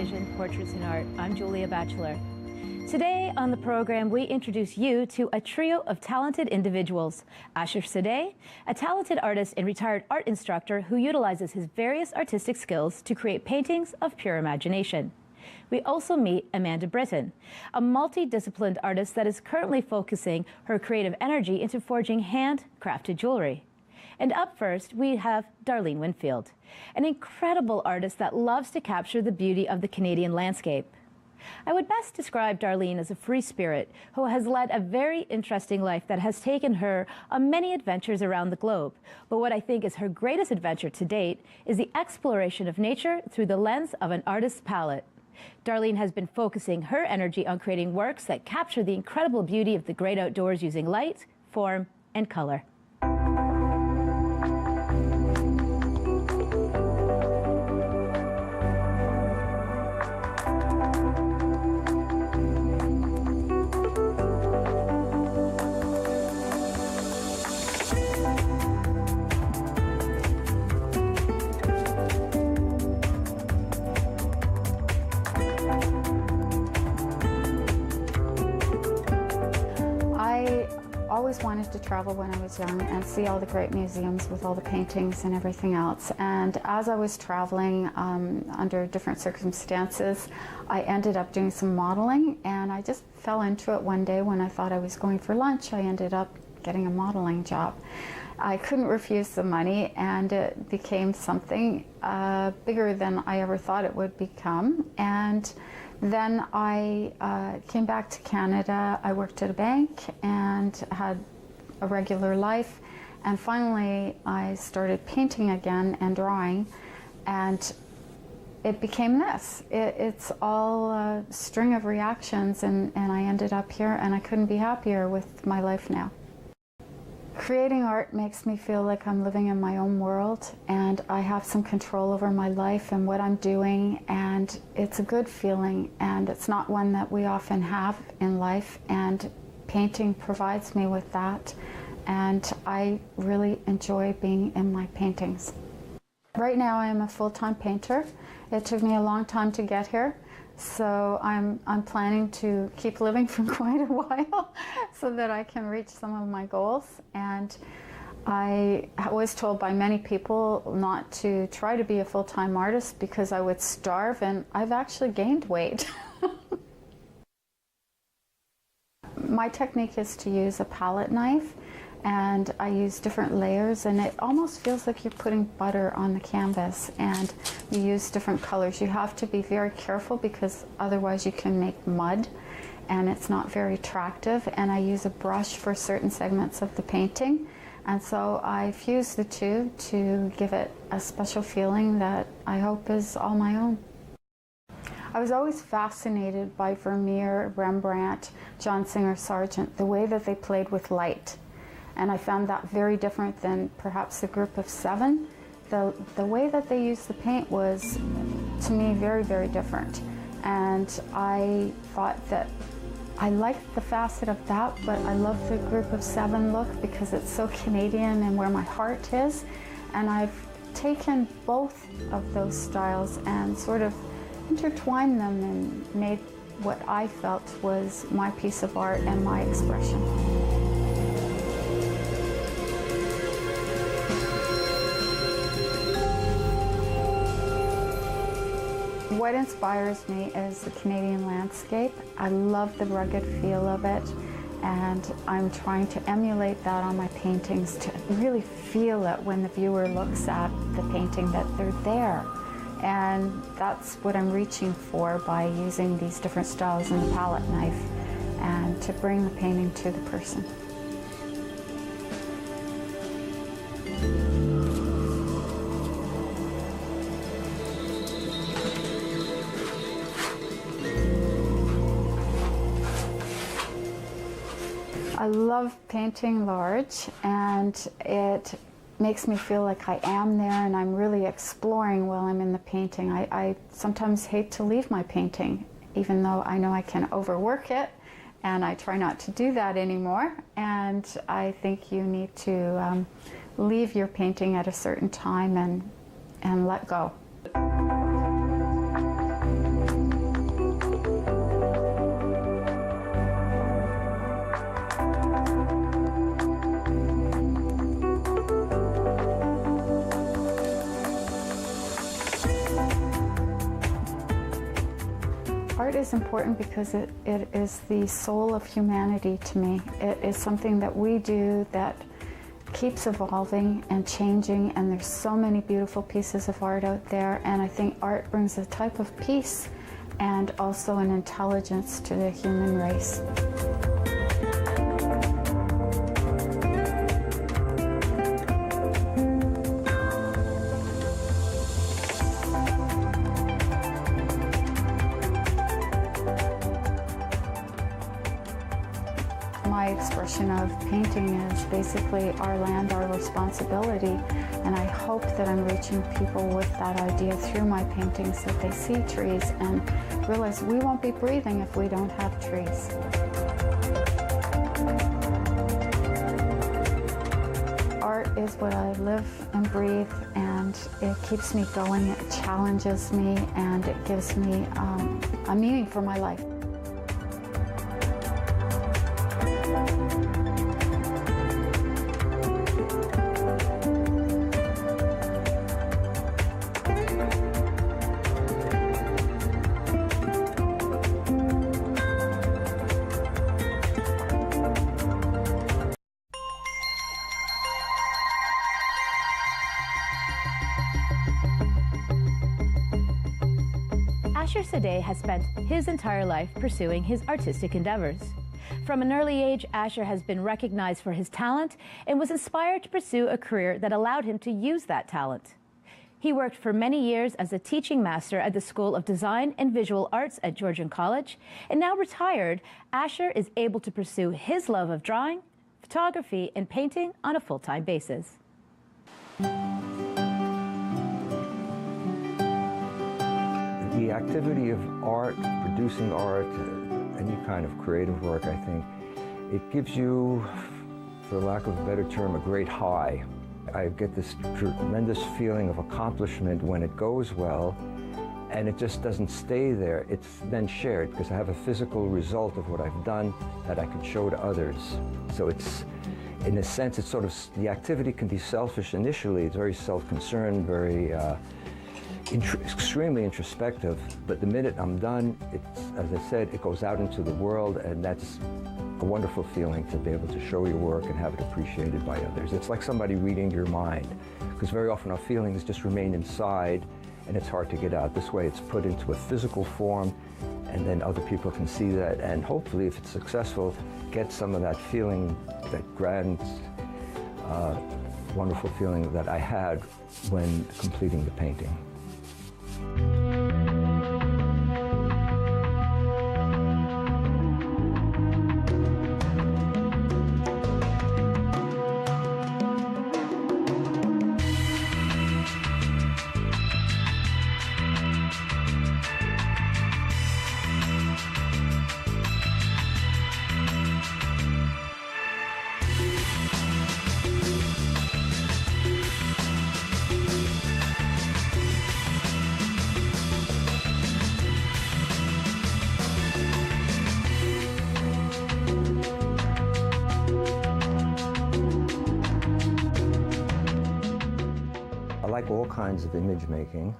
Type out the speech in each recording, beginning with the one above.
Vision Portraits in Art. I'm Julia Batchelor. Today on the program, we introduce you to a trio of talented individuals. Asher Sadeh, a talented artist and retired art instructor who utilizes his various artistic skills to create paintings of pure imagination. We also meet Amanda Brittin, a multidisciplined artist that is currently focusing her creative energy into forging handcrafted jewelry. And up first, we have Darlen Winfield, an incredible artist that loves to capture the beauty of the Canadian landscape. I would best describe Darlen as a free spirit who has led a very interesting life that has taken her on many adventures around the globe. But what I think is her greatest adventure to date is the exploration of nature through the lens of an artist's palette. Darlen has been focusing her energy on creating works that capture the incredible beauty of the great outdoors using light, form, and color. I always wanted to travel when I was young and see all the great museums with all the paintings and everything else. And as I was traveling under different circumstances, I ended up doing some modeling, and I just fell into it one day when I thought I was going for lunch. I ended up getting a modeling job. I couldn't refuse the money, and it became something bigger than I ever thought it would become. And then I came back to Canada. I worked at a bank and had a regular life. And finally, I started painting again and drawing. And it became this. It's all a string of reactions, and I ended up here, and I couldn't be happier with my life now. Creating art makes me feel like I'm living in my own world, and I have some control over my life and what I'm doing, and it's a good feeling, and it's not one that we often have in life, and painting provides me with that, and I really enjoy being in my paintings. Right now I am a full-time painter. It took me a long time to get here. So I'm planning to keep living for quite a while so that I can reach some of my goals. And I was told by many people not to try to be a full-time artist because I would starve, and I've actually gained weight. My technique is to use a palette knife, and I use different layers, and it almost feels like you're putting butter on the canvas, and you use different colors. You have to be very careful because otherwise you can make mud, and it's not very attractive. And I use a brush for certain segments of the painting, and so I fuse the two to give it a special feeling that I hope is all my own. I was always fascinated by Vermeer, Rembrandt, John Singer Sargent, the way that they played with light. And I found that very different than perhaps the group of seven. The way that they used the paint was, to me, very, very different. And I thought that I liked the facet of that, but I love the group of seven look because it's so Canadian and where my heart is. And I've taken both of those styles and sort of intertwined them and made what I felt was my piece of art and my expression. What inspires me is the Canadian landscape. I love the rugged feel of it, and I'm trying to emulate that on my paintings to really feel it when the viewer looks at the painting, that they're there. And that's what I'm reaching for by using these different styles in the palette knife, and to bring the painting to the person. I love painting large, and it makes me feel like I am there and I'm really exploring while I'm in the painting. I sometimes hate to leave my painting, even though I know I can overwork it, and I try not to do that anymore. And I think you need to leave your painting at a certain time and let go. is important because it is the soul of humanity to me. It is something that we do that keeps evolving and changing, and there's so many beautiful pieces of art out there, and I think art brings a type of peace and also an intelligence to the human race. My expression of painting is basically our land, our responsibility, and I hope that I'm reaching people with that idea through my paintings, that they see trees and realize we won't be breathing if we don't have trees. Art is what I live and breathe, and it keeps me going, it challenges me, and it gives me a meaning for my life. Asher Sadeh has spent his entire life pursuing his artistic endeavors. From an early age, Asher has been recognized for his talent and was inspired to pursue a career that allowed him to use that talent. He worked for many years as a teaching master at the School of Design and Visual Arts at Georgian College, and now retired, Asher is able to pursue his love of drawing, photography, and painting on a full-time basis. The activity of art, producing art, any kind of creative work, I think, it gives you, for lack of a better term, a great high. I get this tremendous feeling of accomplishment when it goes well, and it just doesn't stay there. It's then shared, because I have a physical result of what I've done that I can show to others. So it's, in a sense, it's sort of, the activity can be selfish initially. It's very self-concerned, very extremely introspective, but the minute I'm done, it's, as I said, it goes out into the world, and that's a wonderful feeling to be able to show your work and have it appreciated by others. It's like somebody reading your mind, because very often our feelings just remain inside, and it's hard to get out. This way, it's put into a physical form, and then other people can see that, and hopefully, if it's successful, get some of that feeling, that grand, wonderful feeling that I had when completing the painting. I like all kinds of image making,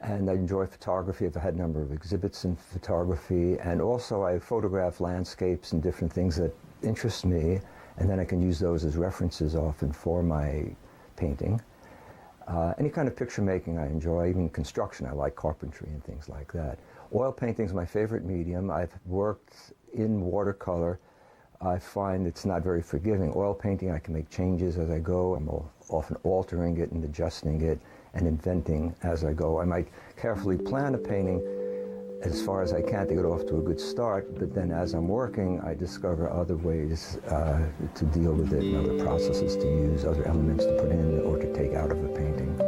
and I enjoy photography. I've had a number of exhibits in photography, and also I photograph landscapes and different things that interest me, and then I can use those as references often for my painting. Any kind of picture making I enjoy, even construction. I like carpentry and things like that. Oil painting is my favorite medium. I've worked in watercolor. I find it's not very forgiving. Oil painting, I can make changes as I go. I'm often altering it and adjusting it and inventing as I go. I might carefully plan a painting as far as I can to get off to a good start, but then as I'm working, I discover other ways to deal with it and other processes to use, other elements to put in or to take out of a painting.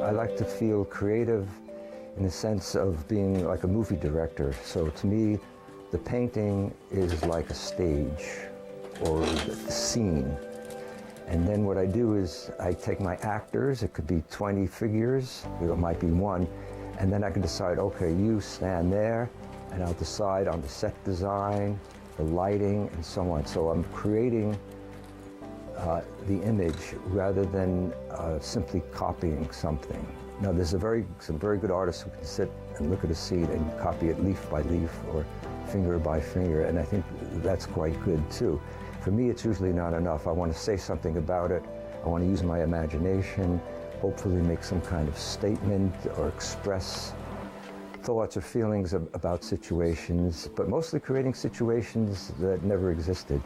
I like to feel creative in the sense of being like a movie director. So to me, the painting is like a stage or the scene. And then what I do is I take my actors, it could be 20 figures, it might be one, and then I can decide, okay, you stand there, and I'll decide on the set design, the lighting, and so on. So I'm creating the image rather than simply copying something. Now there's some very good artists who can sit and look at a seed and copy it leaf by leaf or finger by finger, and I think that's quite good too. For me, it's usually not enough. I want to say something about it. I want to use my imagination, hopefully make some kind of statement or express thoughts or feelings about situations, but mostly creating situations that never existed.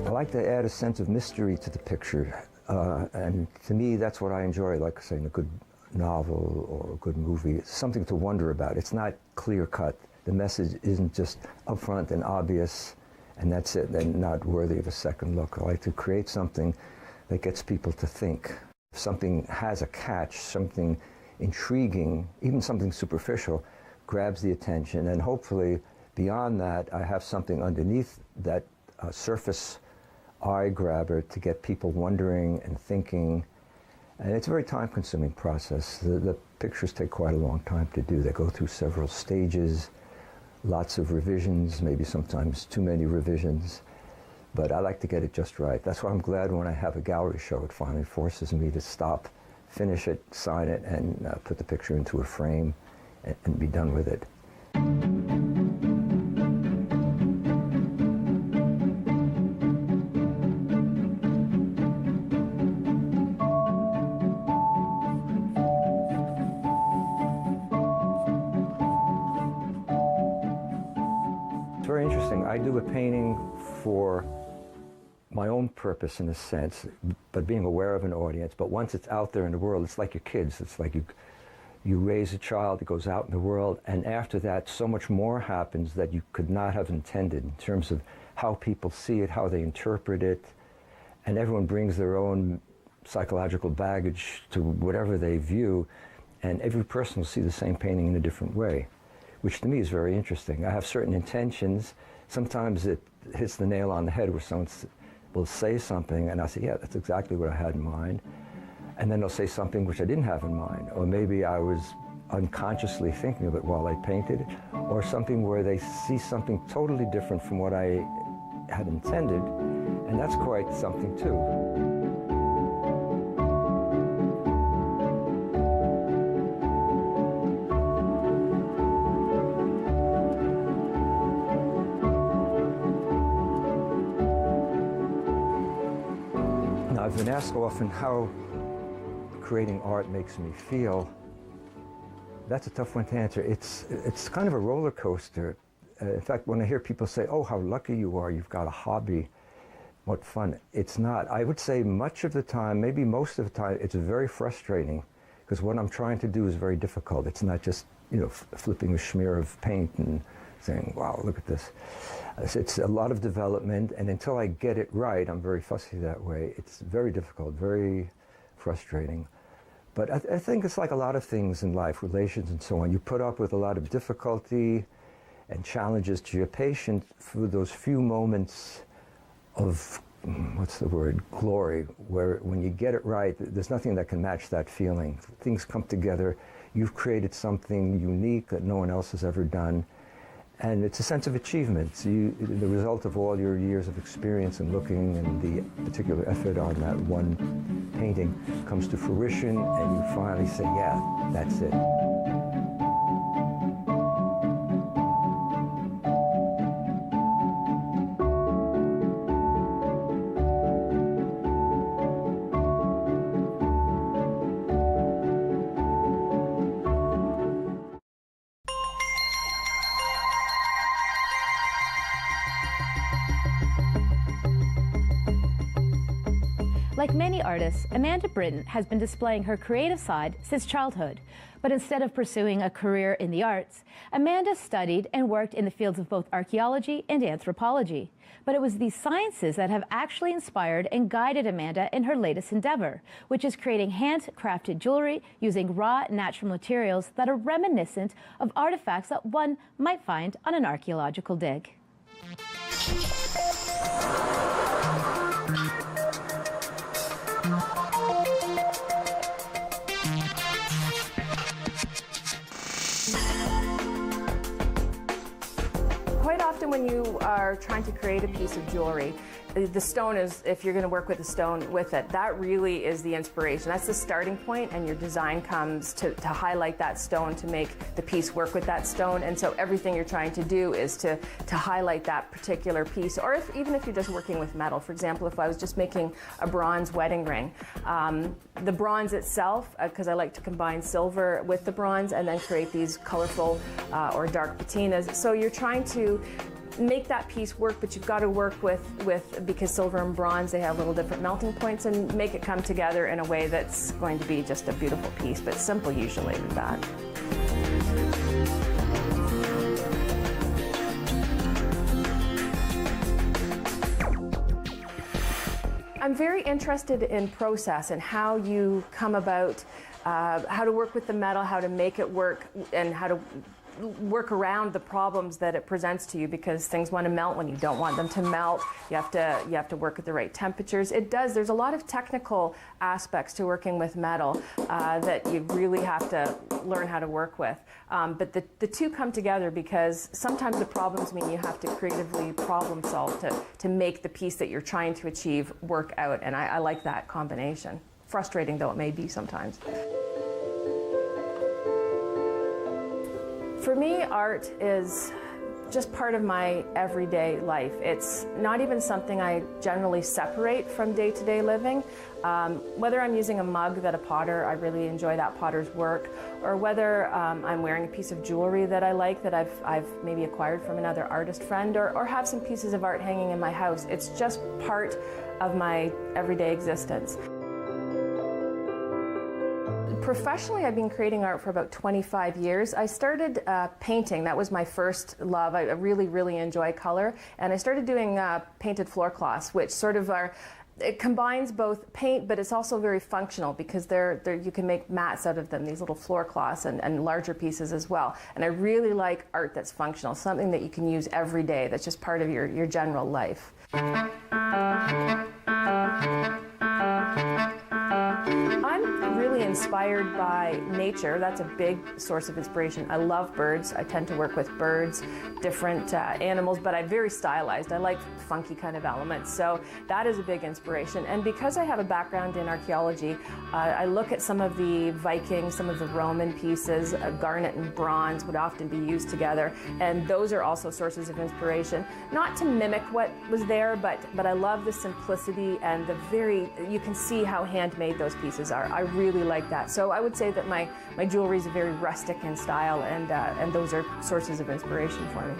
I like to add a sense of mystery to the picture, and to me that's what I enjoy, like saying a good novel or a good movie. It's something to wonder about. It's not clear-cut. The message isn't just upfront and obvious, and that's it, and not worthy of a second look. I like to create something that gets people to think. If something has a catch, something intriguing, even something superficial, grabs the attention, and hopefully beyond that I have something underneath that surface eye grabber to get people wondering and thinking. And it's a very time-consuming process. The pictures take quite a long time to do. They go through several stages, lots of revisions, maybe sometimes too many revisions, but I like to get it just right. That's why I'm glad when I have a gallery show, it finally forces me to stop, finish it, sign it, and put the picture into a frame and be done with it. It's very interesting. I do a painting for my own purpose in a sense, but being aware of an audience. But once it's out there in the world, it's like your kids. It's like you raise a child that goes out in the world, and after that, so much more happens that you could not have intended in terms of how people see it, how they interpret it, and everyone brings their own psychological baggage to whatever they view, and every person will see the same painting in a different way, which to me is very interesting. I have certain intentions. Sometimes it hits the nail on the head where someone will say something and I say, yeah, that's exactly what I had in mind. And then they'll say something which I didn't have in mind, or maybe I was unconsciously thinking of it while I painted, or something where they see something totally different from what I had intended, and that's quite something too. I've been asked often how creating art makes me feel. That's a tough one to answer. It's kind of a roller coaster. In fact, when I hear people say, oh, how lucky you are, you've got a hobby, what fun. It's not. I would say much of the time, maybe most of the time, it's very frustrating because what I'm trying to do is very difficult. It's not just, flipping a smear of paint and saying, wow, look at this. It's a lot of development, and until I get it right, I'm very fussy that way. It's very difficult, very frustrating. But I think it's like a lot of things in life, relations and so on. You put up with a lot of difficulty and challenges to your patient for those few moments of, glory, where when you get it right, there's nothing that can match that feeling. Things come together. You've created something unique that no one else has ever done. And it's a sense of achievement. The result of all your years of experience and looking and the particular effort on that one painting comes to fruition, and you finally say, yeah, that's it. Like many artists, Amanda Brittin has been displaying her creative side since childhood. But instead of pursuing a career in the arts, Amanda studied and worked in the fields of both archaeology and anthropology. But it was these sciences that have actually inspired and guided Amanda in her latest endeavor, which is creating handcrafted jewelry using raw natural materials that are reminiscent of artifacts that one might find on an archaeological dig. are trying to create a piece of jewelry, the stone is, if you're going to work with a stone with it, that really is the inspiration. That's the starting point, and your design comes to highlight that stone, to make the piece work with that stone. And so everything you're trying to do is to highlight that particular piece. Or even if you're just working with metal, for example, if I was just making a bronze wedding ring, the bronze itself, because I like to combine silver with the bronze and then create these colorful or dark patinas. So you're trying to make that piece work, but you've got to work with because silver and bronze, they have little different melting points, and make it come together in a way that's going to be just a beautiful piece, but simple usually with that. I'm very interested in process and how you come about, how to work with the metal, how to make it work, and how to work around the problems that it presents to you, because things want to melt when you don't want them to melt. You have to work at the right temperatures. There's a lot of technical aspects to working with metal that you really have to learn how to work with. But the two come together, because sometimes the problems mean you have to creatively problem solve to make the piece that you're trying to achieve work out. And I like that combination, frustrating though it may be sometimes. For me, art is just part of my everyday life. It's not even something I generally separate from day-to-day living. Whether I'm using a mug that a potter, I really enjoy that potter's work, or whether I'm wearing a piece of jewelry that I like, that I've maybe acquired from another artist friend, or have some pieces of art hanging in my house. It's just part of my everyday existence. Professionally, I've been creating art for about 25 years. I started painting. That was my first love. I really, really enjoy color. And I started doing painted floor cloths, which sort of it combines both paint, but it's also very functional, because you can make mats out of them, these little floor cloths, and larger pieces as well. And I really like art that's functional, something that you can use every day, that's just part of your general life. I'm really inspired by nature. That's a big source of inspiration. I love birds. I tend to work with birds, different animals, but I'm very stylized. I like funky kind of elements, so that is a big inspiration. And because I have a background in archaeology, I look at some of the Viking, some of the Roman pieces. Garnet and bronze would often be used together, and those are also sources of inspiration. Not to mimic what was there, but I love the simplicity and you can see how handmade those pieces are. I really like that. So I would say that my jewelry is very rustic in style, and those are sources of inspiration for me.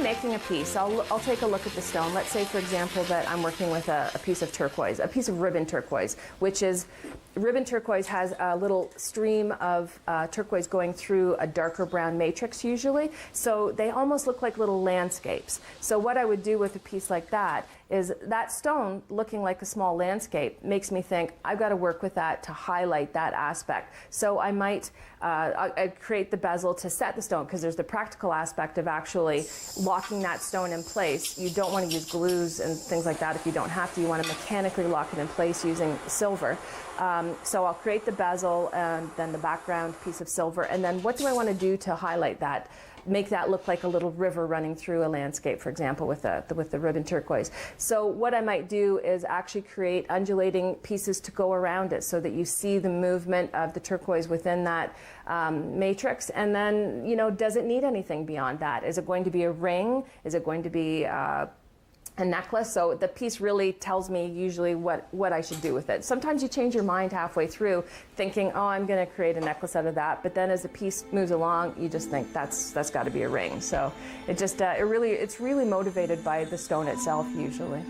Making a piece, I'll take a look at the stone. Let's say, for example, that I'm working with a piece of turquoise, a piece of ribbon turquoise, which is, ribbon turquoise has a little stream of turquoise going through a darker brown matrix usually, so they almost look like little landscapes. So what I would do with a piece like that is, that stone looking like a small landscape makes me think, I've got to work with that to highlight that aspect. So I might I create the bezel to set the stone, because there's the practical aspect of actually locking that stone in place. You don't want to use glues and things like that if you don't have to. You want to mechanically lock it in place using silver. So I'll create the bezel and then the background piece of silver, and then what do I want to do to highlight that? Make that look like a little river running through a landscape, for example, with the ribbon turquoise. So what I might do is actually create undulating pieces to go around it, so that you see the movement of the turquoise within that matrix. And then, does it need anything beyond that? Is it going to be a ring? Is it going to be a necklace? So the piece really tells me usually what I should do with it. Sometimes you change your mind halfway through, thinking, oh, I'm going to create a necklace out of that. But then as the piece moves along, you just think that's got to be a ring. So it just it's really motivated by the stone itself usually.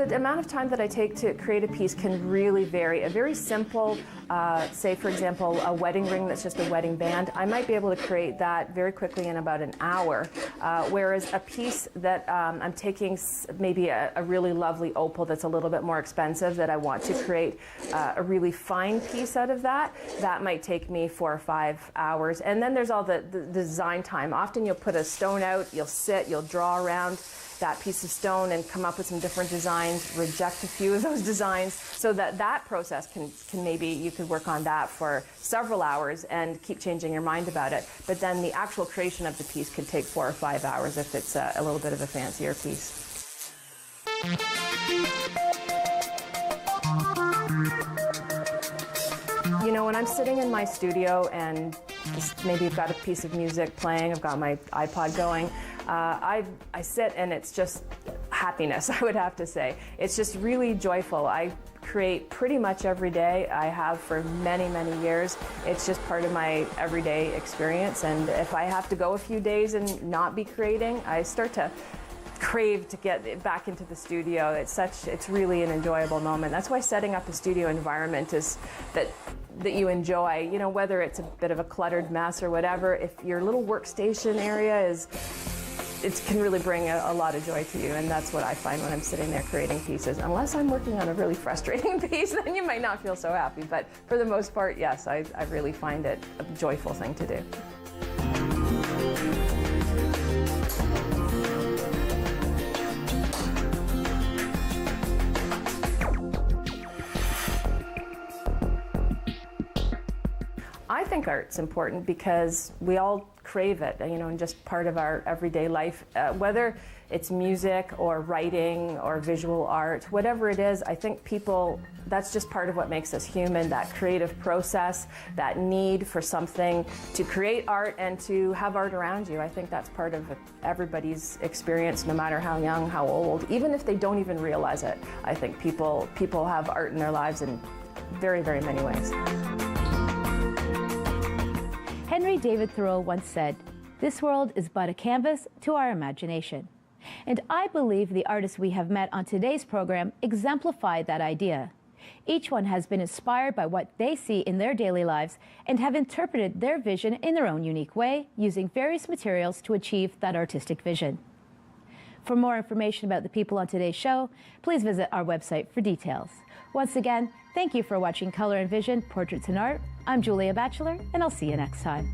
The amount of time that I take to create a piece can really vary. A very simple, say for example, a wedding ring that's just a wedding band, I might be able to create that very quickly in about an hour. Whereas a piece that I'm taking maybe a really lovely opal that's a little bit more expensive that I want to create a really fine piece out of that might take me 4 or 5 hours. And then there's all the design time. Often you'll put a stone out, you'll sit, you'll draw around that piece of stone and come up with some different designs, reject a few of those designs, so that process can maybe you could work on that for several hours and keep changing your mind about it. But then the actual creation of the piece could take 4 or 5 hours if it's a little bit of a fancier piece. You know, when I'm sitting in my studio and maybe I've got a piece of music playing, I've got my iPod going, I sit and it's just happiness, I would have to say. It's just really joyful. I create pretty much every day. I have for many, many years. It's just part of my everyday experience, and if I have to go a few days and not be creating, I start to crave to get back into the studio. It's really an enjoyable moment. That's why setting up a studio environment is that you enjoy, you know, whether it's a bit of a cluttered mess or whatever. If your little workstation area it can really bring a lot of joy to you, and that's what I find when I'm sitting there creating pieces. Unless I'm working on a really frustrating piece, then you might not feel so happy, but for the most part, yes, I really find it a joyful thing to do. I think art's important because we all crave it, you know, and just part of our everyday life. Whether it's music or writing or visual art, whatever it is, I think that's just part of what makes us human, that creative process, that need for something to create art and to have art around you. I think that's part of everybody's experience, no matter how young, how old, even if they don't even realize it. I think people have art in their lives in very, very many ways. Henry David Thoreau once said, "This world is but a canvas to our imagination." And I believe the artists we have met on today's program exemplify that idea. Each one has been inspired by what they see in their daily lives and have interpreted their vision in their own unique way, using various materials to achieve that artistic vision. For more information about the people on today's show, please visit our website for details. Once again, thank you for watching Color and Vision, Portraits in Art. I'm Julia Batchelor, and I'll see you next time.